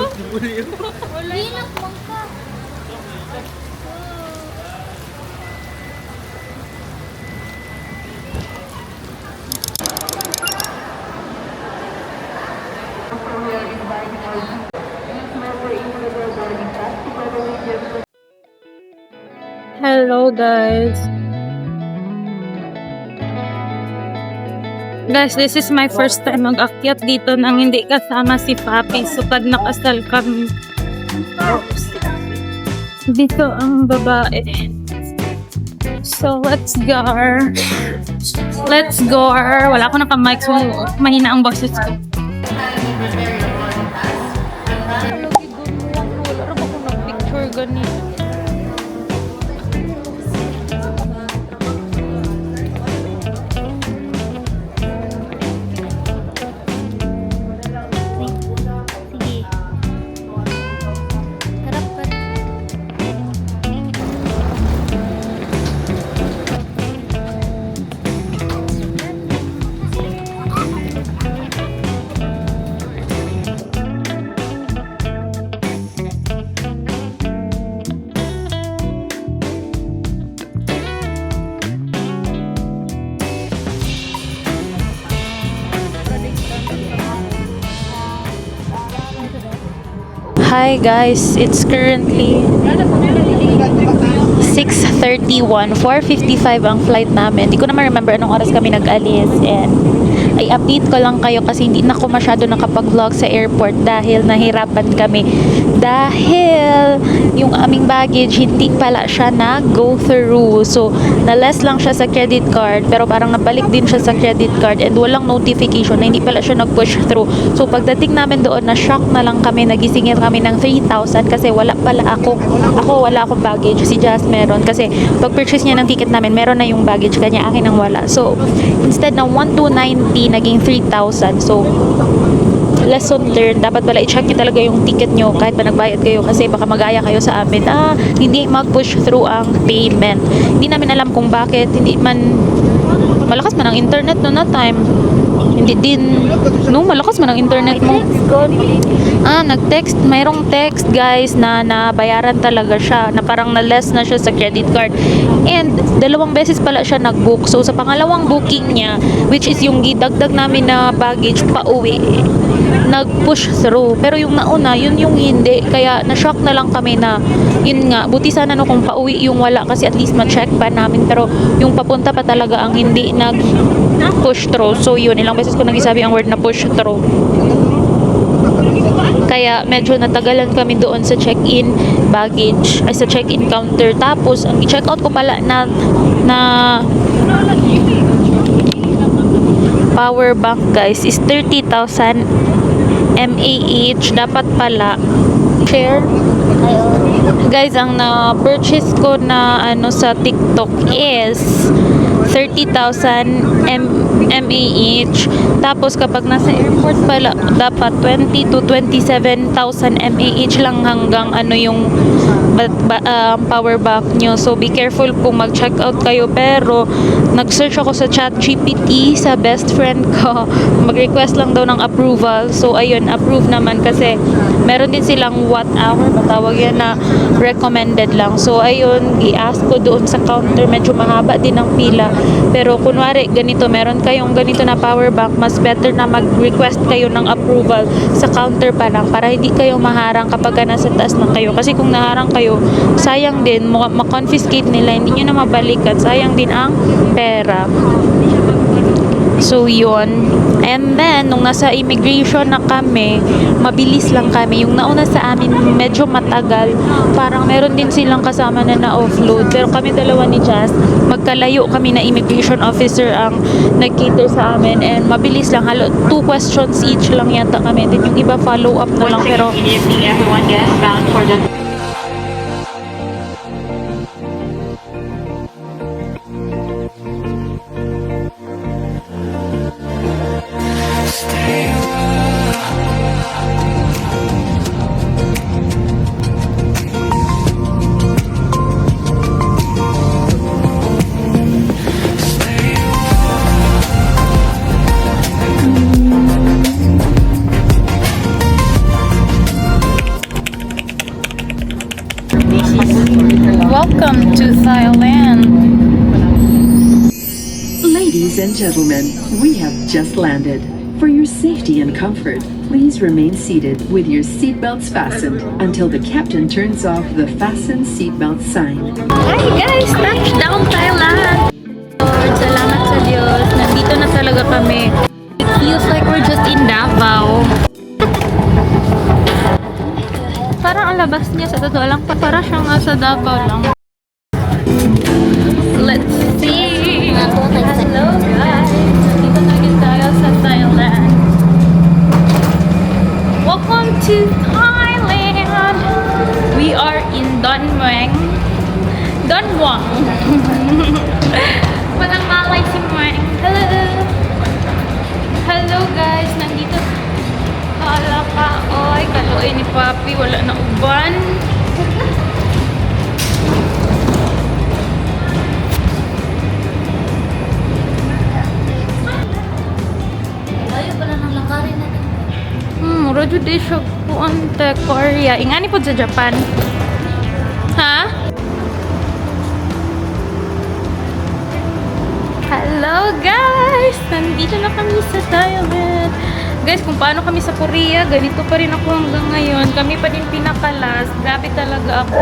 Wala na mangka. Hello guys. Guys, this is my first time mag-akyat dito nang hindi kasama si Papi. So pag nakasal kami, dito ang babae. So let's go. Let's go. Wala ko naka-mic so mahina ang boses ko. Wala ba ko nag-picture ganito? Sige. Harap ka. Hi guys, it's currently 6:31, 4:55 ang flight namin. Hindi ko naman remember anong oras kami nag-alis, and ay update ko lang kayo kasi hindi na ako masyado nakapag-vlog sa airport dahil nahirapan kami. Dahil yung aming baggage hindi pala siya na go through. So, na-less lang siya sa credit card pero parang nabalik din siya sa credit card and walang notification na hindi pala siya nag-push through. So, pagdating namin doon, na-shock na lang kami, nagisingin kami ng 3,000 kasi wala pala wala akong baggage. Si Jazz meron kasi pag-purchase niya ng ticket namin, meron na yung baggage kanya, akin ang wala. So, instead ng 1,290, naging 3,000. So, lesson learned, dapat pala i-check nyo talaga yung ticket nyo kahit pa nagbayad kayo kasi baka magaya kayo sa amin. Hindi mag-push through ang payment. Hindi namin alam kung bakit, hindi man malakas man ang internet no na time. Hindi din, no, malakas man ang internet mo. Nag-text, mayroong text guys na nabayaran talaga siya, na parang na-less na siya sa credit card. And dalawang beses pala siya nag-book. So sa pangalawang booking niya, which is yung gidagdag namin na baggage pa uwi, nag-push through. Pero yung nauna, yun yung hindi. Kaya na-shock na lang kami na, yun nga, buti sana no kung pauwi yung wala kasi at least ma-check pa namin. Pero yung papunta pa talaga ang hindi nag-push through. So yun, ilang beses ko nagsasabi ang word na push through. Kaya medyo natagalan kami doon sa check-in baggage, ay sa check-in counter. Tapos, ang i-check out ko pala na power bank guys is 30,000 mAh. Dapat pala share guys, ang na-purchase ko na sa TikTok is 30,000 mAh. Tapos kapag nasa airport pala, dapat 20 to 27,000 mAh lang hanggang yung power bank nyo. So be careful kung mag-check out kayo. Pero nag-search ako sa ChatGPT sa best friend ko. Mag-request lang daw ng approval. So ayun, approve naman kasi meron din silang watt hour, matawag yan, na recommended lang. So ayun, i-ask ko doon sa counter. Medyo mahaba din ang pila. Pero kunwari ganito, meron kayong ganito na power bank, mas better na mag-request kayo ng approval sa counter pa lang para hindi kayo maharang kapag nasa taas na kayo. Kasi kung naharang kayo, sayang din, ma-confiscate nila, hindi nyo na mabalikan, sayang din ang pera. So yun. And then nung nasa immigration na kami, mabilis lang kami. Yung nauna sa amin medyo matagal. Parang meron din silang kasama na na-offload. Pero kami dalawa ni Jazz, magkalayo kami na immigration officer ang nag-cater sa amin. And mabilis lang. 2 questions each lang yata kami. Then yung iba follow up na lang. Pero Welcome to Thailand. Ladies and gentlemen, we have just landed. For your safety and comfort, please remain seated with your seatbelts fastened until the captain turns off the fasten seatbelt sign. Hi guys! Touchdown Thailand! Lord, salamat sa Diyos. Nandito na talaga kami. It feels like we're just in Davao. Parang ang labas niya sa totoo lang. Para siyang sa Davao lang. Let's see! Hello guys! Dito na rin tayo sa Thailand. Welcome to Thailand! We are in Don Muang. Don Muang. Walang malay si Muang. Hello! Hello guys! Nandito. Hala ka. Oy, kaluoy ni Papi. Wala na uban. Ayaw pala ng lakarin natin. Mura jud di siya kuante Korea. Ingani po sa Japan. Ha? Hello guys! Nandito na kami sa Thailand. Guys, kung paano kami sa Korea, ganito pa rin ako hanggang ngayon. Kami pa din pinakalas. Grabe talaga ako.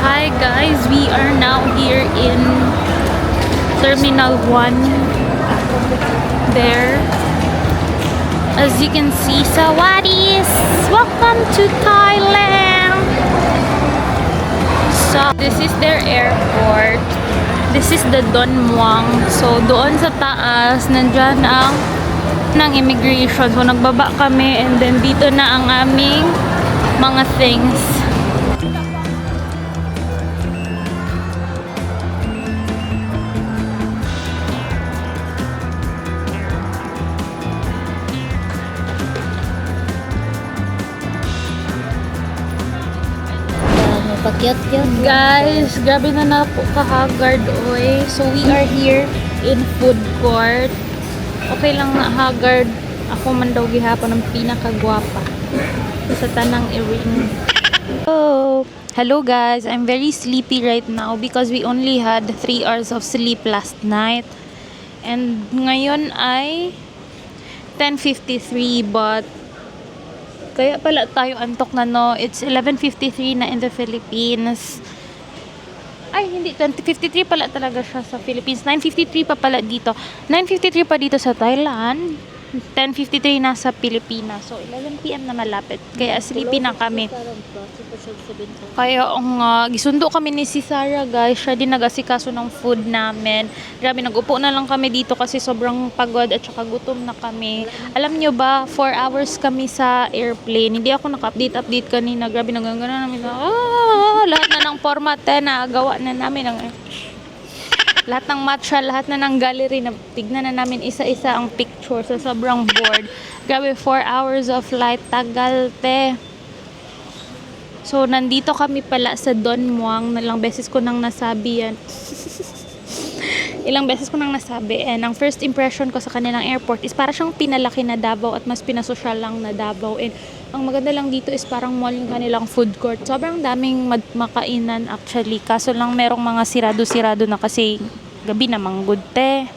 Hi guys, we are now here in Terminal 1. There. As you can see, Sawadis! Welcome to Thailand! So, this is their airport. This is the Don Muang. So, doon sa taas, nandyan ang ng immigration. So, nagbaba kami and then dito na ang aming mga things. Pakyat-kyat. Guys, grabe na po kahagard oy. So we are here in food court. Okay lang na haggard. Ako man daw gihapon ang pinakagwapa sa tanang iring. Hello guys, I'm very sleepy right now because we only had 3 hours of sleep last night. And ngayon ay 10:53 but kaya pala tayo antok na no. It's 11:53 na in the Philippines. Ay, hindi. 20:53 pala talaga siya sa Philippines. 9:53 pa pala dito. 9:53 pa dito sa Thailand. 10:53 na sa Pilipinas. So, 11 PM na malapit. Kaya sleepy na kami. Kaya gisundo kami ni si Sarah guys. Siya din nag-asikaso ng food namin. Grabe, nag-upo na lang kami dito kasi sobrang pagod at saka gutom na kami. Alam nyo ba, 4 hours kami sa airplane. Hindi ako naka-update kanina. Grabe, nagagana namin. Lahat na ng format na gawa na namin. Lahat ng matcha, lahat na ng gallery, na tignan na namin isa-isa ang picture. So, sobrang bored. Grabe, 4 hours of flight. Tagal, te. So, nandito kami pala sa Don Muang. Ilang beses ko nang nasabi yan. Ilang beses ko nang nasabi. And ang first impression ko sa kanilang airport is para siyang pinalaki na Davao at mas pinasosyal lang na Davao. And ang maganda lang dito is parang mall yung kanilang food court. Sobrang daming makainan actually. Kaso lang merong mga sirado-sirado na kasi gabi na manggod te.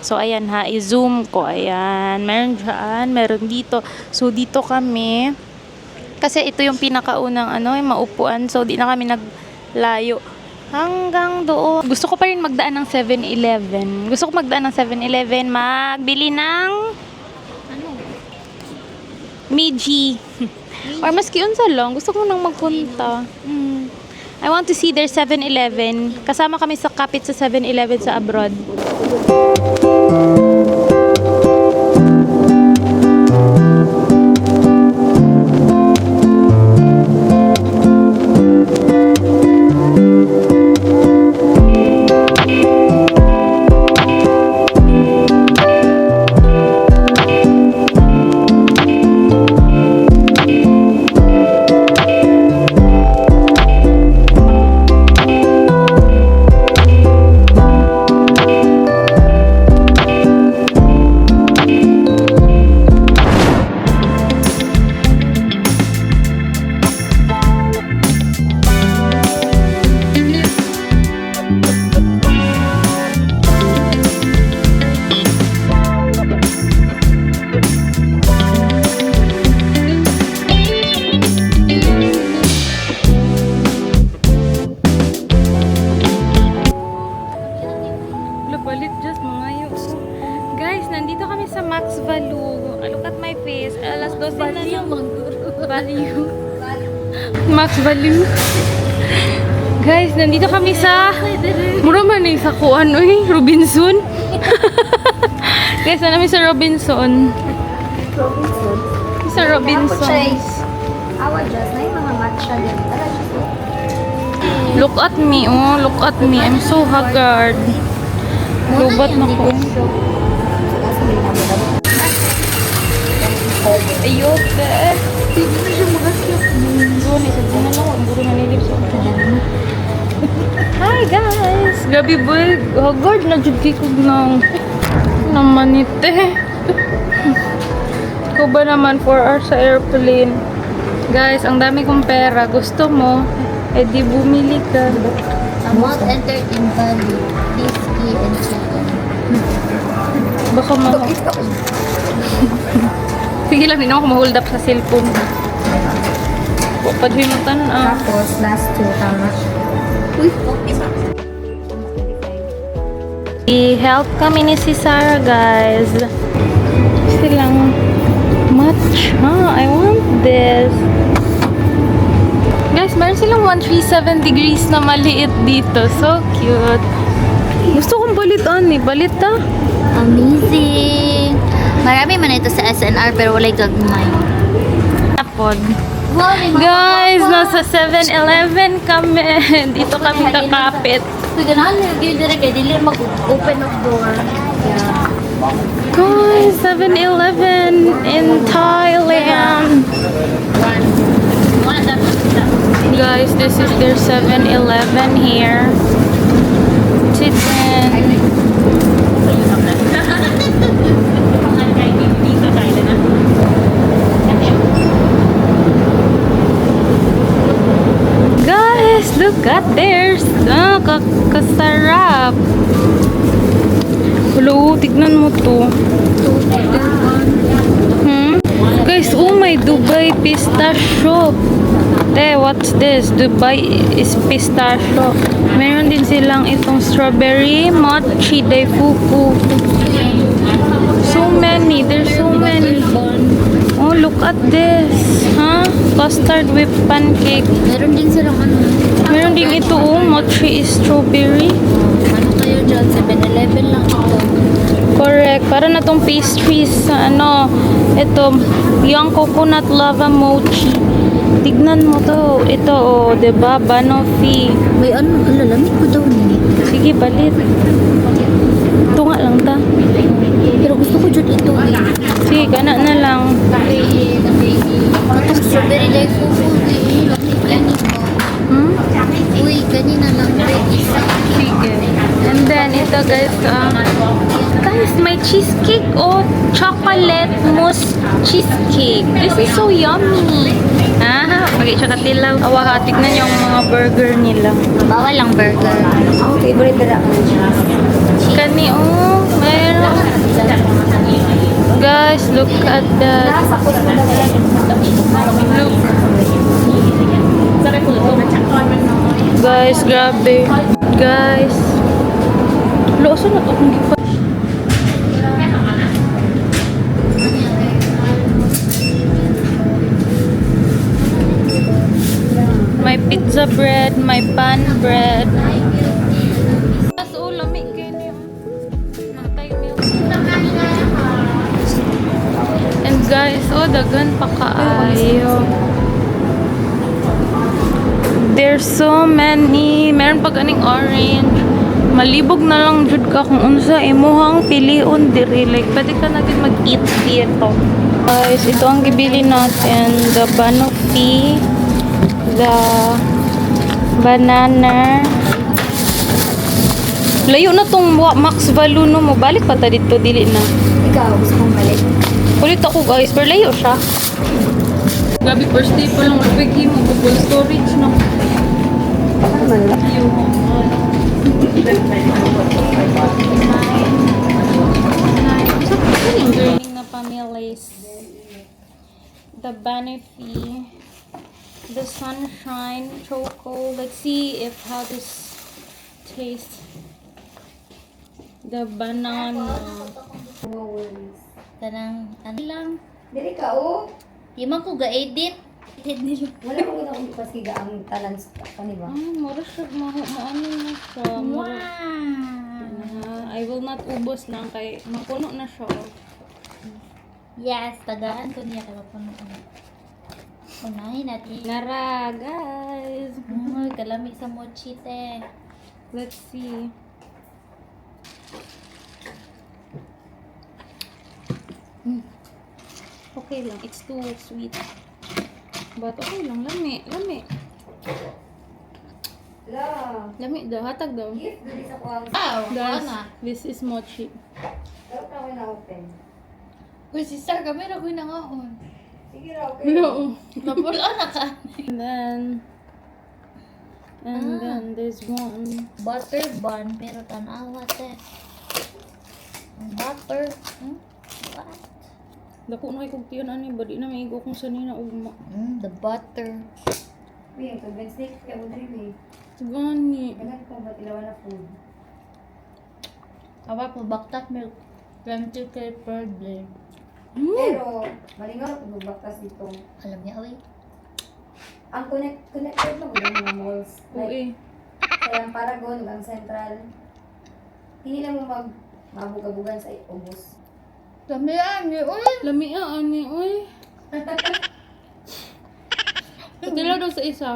So ayan ha, i-zoom ko. Ayan, meron dyan, meron dito. So dito kami. Kasi ito yung pinakaunang yung maupuan. So di na kami naglayo. Hanggang doon. Gusto ko pa rin magdaan ng 7-Eleven. Gusto ko magdaan ng 7-Eleven. Magbili ng Meiji. Or maski unsa lang. Gusto ko nang magpunta. I want to see their 7-Eleven. Kasama kami sa kapit sa 7-Eleven sa abroad. max value. Look at my face. Alas 12 na lang. Value. Max value. Guys, nandito kami sa mura man eh, sa kuan, uy, Robinson. Guys, namin sa Robinson. Sa Robinson. Awa just na yung mga matcha din. Look at me, oh. Look at me. I'm so haggard. Lubat na ko. Ayote. Hindi na siya magasyok. Doon, isa din na lang. Ang buro na nilip sa Hi, guys. Grabe, boy. Haggard na dyan kikog ng namanite. Ko ba naman 4 hours sa airplane? Guys, ang dami kong pera. Gusto mo? Eh di bumili ka. Amount entered in value. Please key and chicken. Baka sige lang, hindi na ako ma-hold up sa cellphone. Padhimutan Tapos, last two, tama. Uy, okay sa I-help kami ni si Sarah, guys. Silang matcha. I want this. Guys, meron silang 137 degrees na maliit dito. So cute. Gusto kong balitan eh. Balita. amazing. Marami man ito sa SNR pero walay gagmay. Tapod. Wow, may mga Guys, guwapa. nasa 7-Eleven kami. Dito kami kakapit. So, ganahan na yung direct kaya dili mag-open of door. Yeah. Guys, 7-Eleven in Thailand. Guys, this is their 7-Eleven here. Chicken. Guys, look at theirs. Kasarap. Hello, tignan mo to. Guys, oh my Dubai pistachio. What's this? Dubai is pistachio. Meron din silang itong strawberry mochi de fufu. So many. There's so many. Oh, look at this. Huh? Custard whipped pancake. Meron din silang ano. Meron din ito, oh, mochi strawberry. Ano kayo dyan? 7-Eleven lang ito. Correct. Para na tong pastries sa ano, ito, yung coconut lava mochi. Tignan mo to. Ito, oh, diba? Banoffee. May ano, alalamig ko daw ni. Sige, balit. Ito nga lang ta. Pero gusto ko dyan ito eh. Sige, gana na lang. Katong strawberry like fufu eh. Lamig ko. Uy, kanina lang. Sige. And then, ito guys, guys, may cheesecake, oh, chocolate mousse cheesecake. This is so yummy. Pag-i-chakatilaw. Awa, tignan yung mga burger nila. Bawal lang burger. Ako favorite na ako. Kani, oh, mayroon. Guys, look at that. Look. Guys, grabe. Guys. Loso na to kung gipa. May pizza bread, may pan bread. Tapos lamig kayo niyo. Matay milk. And guys, dagan pa kaayo. There's so many. Meron pa ganing orange. Malibog na lang jud ka kung unsa imuhang piliun diri. Like, pwede ka na din mag-eat dito. Guys, ito ang gibili natin. The banoffee. The banana. Layo na tong max value no mo. Balik pa ta dito, dili na. Ikaw, gusto kong balik. Ulit ako guys, pero layo siya. Gabi, first day pa lang magbigay mo. Full storage na. Learning na pamilis. The Banoffee. The Sunshine Choco. Let's see if how this tastes. The banana. Kanang, ano lang. Dili ka, oh. Di man ko ga-edit. Edit nila. Wala ko na kung paskiga ang talents pa, di ba? Mura siya, maano na siya. Mura. I will not ubos lang kay mapuno na siya. Yes, tagaan ko niya kaya puno ko. Unahin natin. Nara, guys. Kalami sa mochi, te. Let's see. Okay lang. It's too sweet. But okay lang. Lami. Lami. La, Lami daw. Hatag daw. gift dili sa kuwang. Guys, na. this is mochi. Dapat na ko na-open. Uy, sister, kamera ko na nga on. Sige ra, okay. No. Napula na ka. And then this one. Butter bun, pero tanawa, te. Butter. What? Dako na kay kog tiyon ani ba di na maigo kung sanina ugma. The butter. Uy, ang tubig steak, kaya mo dream eh. Gani. Ganun ko ba't ilawan na food? Awa po, baktak milk. 20k per day. Pero, malingaw na pagbabaktas dito. Alam niya, uy. Ang connected na wala mga malls. Uy. Kaya ang Paragon, ang Central, hindi na mo mabugabugan sa ubos. Dami yan, uy. Lami ani uy. Patila daw sa isa.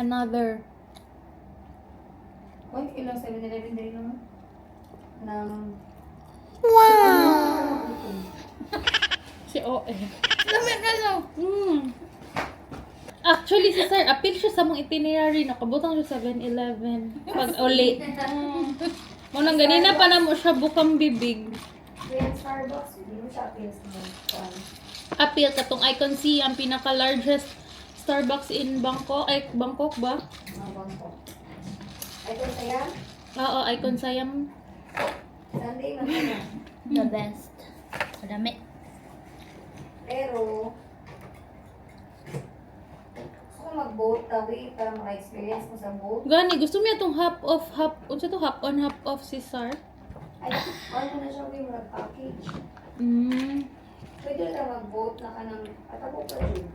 Another. Uy, ilang 7-Eleven din naman. Ng... Si OE. Dami na lang. Actually, si Sir, appeal siya sa mong itinerary. Nakabutang siya 7-Eleven. Pag late. Munang ganina pa na mo siya bukang bibig. Kaya ang Starbucks, hindi mo siya appeals mo. Appeal katong Icon C, ang pinaka-largest Starbucks in Bangkok. Ay, Bangkok ba? Mga Bangkok. Ay, kung saya, Oo, Icon Siam. Sunday man na. The best. Dami. Pero, gusto ko mag-boat tawi para maka-experience mo sa boat. Gani, gusto mo itong unsa to hop on, hop off si Sir? Ay, ano na siya, may mag-package. Mm. Pwede na mag-boat na ka ng, atabo pa rin.